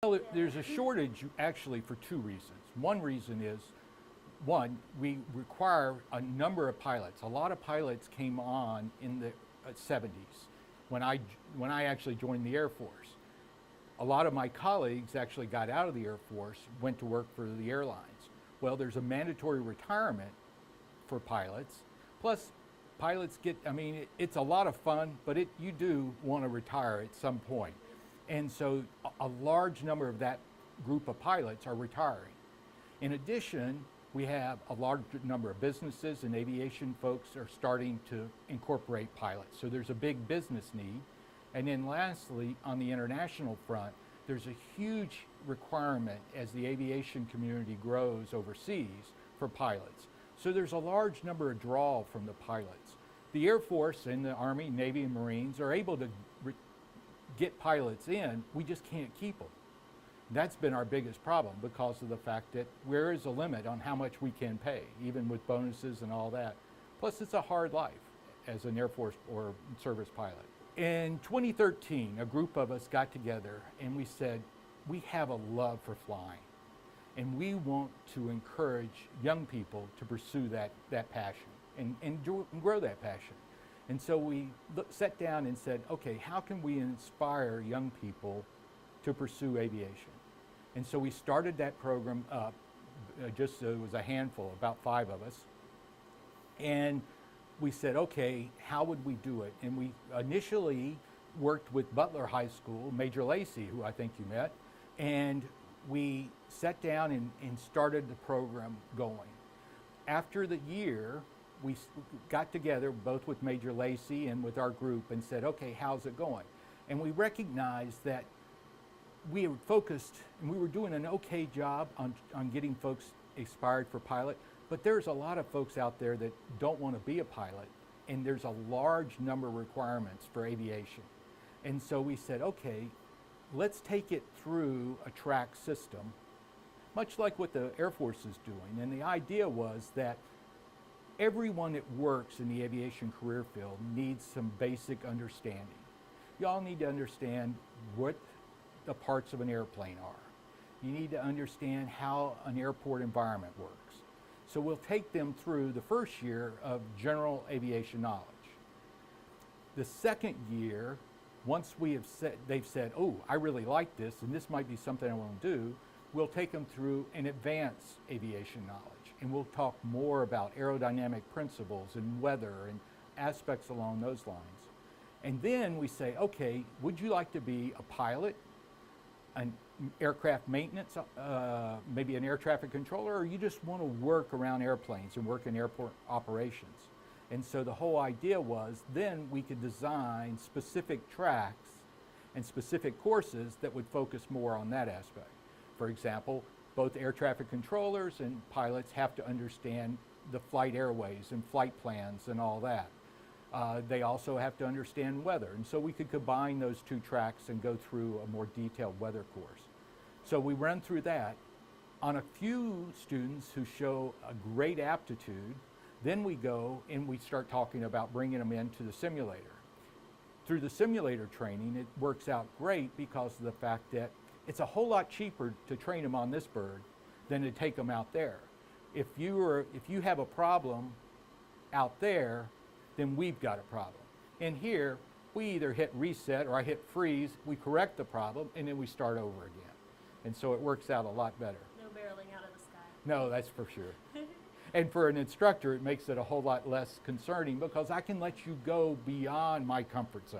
Well, there's a shortage actually for two reasons. One reason is, one, we require a number of pilots. A lot of pilots came on in the 70s when I actually joined the Air Force. A lot of my colleagues actually got out of the Air Force, went to work for the airlines. Well, there's a mandatory retirement for pilots. Plus, pilots get, I mean, it's a lot of fun, but you do want to retire at some point. And so a large number of that group of pilots are retiring. In addition, we have a large number of businesses and aviation folks are starting to incorporate pilots. So there's a big business need. And then lastly, on the international front, there's a huge requirement as the aviation community grows overseas for pilots. So there's a large number of draw from the pilots. The Air Force and the Army, Navy, and Marines are able to get pilots in, we just can't keep them. That's been our biggest problem because of the fact that there is a limit on how much we can pay, even with bonuses and all that. Plus, it's a hard life as an Air Force or service pilot. In 2013, a group of us got together and we said, we have a love for flying and we want to encourage young people to pursue that passion and grow that passion. And so we sat down and said, okay, how can we inspire young people to pursue aviation? And so we started that program up, it was a handful, about 5 of us. And we said, okay, how would we do it? And we initially worked with Butler High School, Major Lacey, who I think you met, and we sat down and started the program going. After the year, we got together both with Major Lacey and with our group and said, okay, how's it going? And we recognized that we were focused and we were doing an okay job on getting folks inspired for pilot, but there's a lot of folks out there that don't want to be a pilot, and there's a large number of requirements for aviation. And so we said, okay, let's take it through a track system, much like what the Air Force is doing. And the idea was that everyone that works in the aviation career field needs some basic understanding. You all need to understand what the parts of an airplane are. You need to understand how an airport environment works. So we'll take them through the first year of general aviation knowledge. The second year, once they've said, oh, I really like this and this might be something I want to do, we'll take them through an advanced aviation knowledge. And we'll talk more about aerodynamic principles and weather and aspects along those lines. And then we say, okay, would you like to be a pilot, an aircraft maintenance, maybe an air traffic controller, or you just want to work around airplanes and work in airport operations? And so the whole idea was then we could design specific tracks and specific courses that would focus more on that aspect. For example, both air traffic controllers and pilots have to understand the flight airways and flight plans and all that. They also have to understand weather. And so we could combine those two tracks and go through a more detailed weather course. So we run through that. On a few students who show a great aptitude, then we go and we start talking about bringing them into the simulator. Through the simulator training, it works out great because of the fact that it's a whole lot cheaper to train them on this bird than to take them out there. If you have a problem out there, then we've got a problem. And here, we either hit reset or I hit freeze, we correct the problem, and then we start over again. And so it works out a lot better. No barreling out of the sky. No, that's for sure. And for an instructor, it makes it a whole lot less concerning because I can let you go beyond my comfort zone.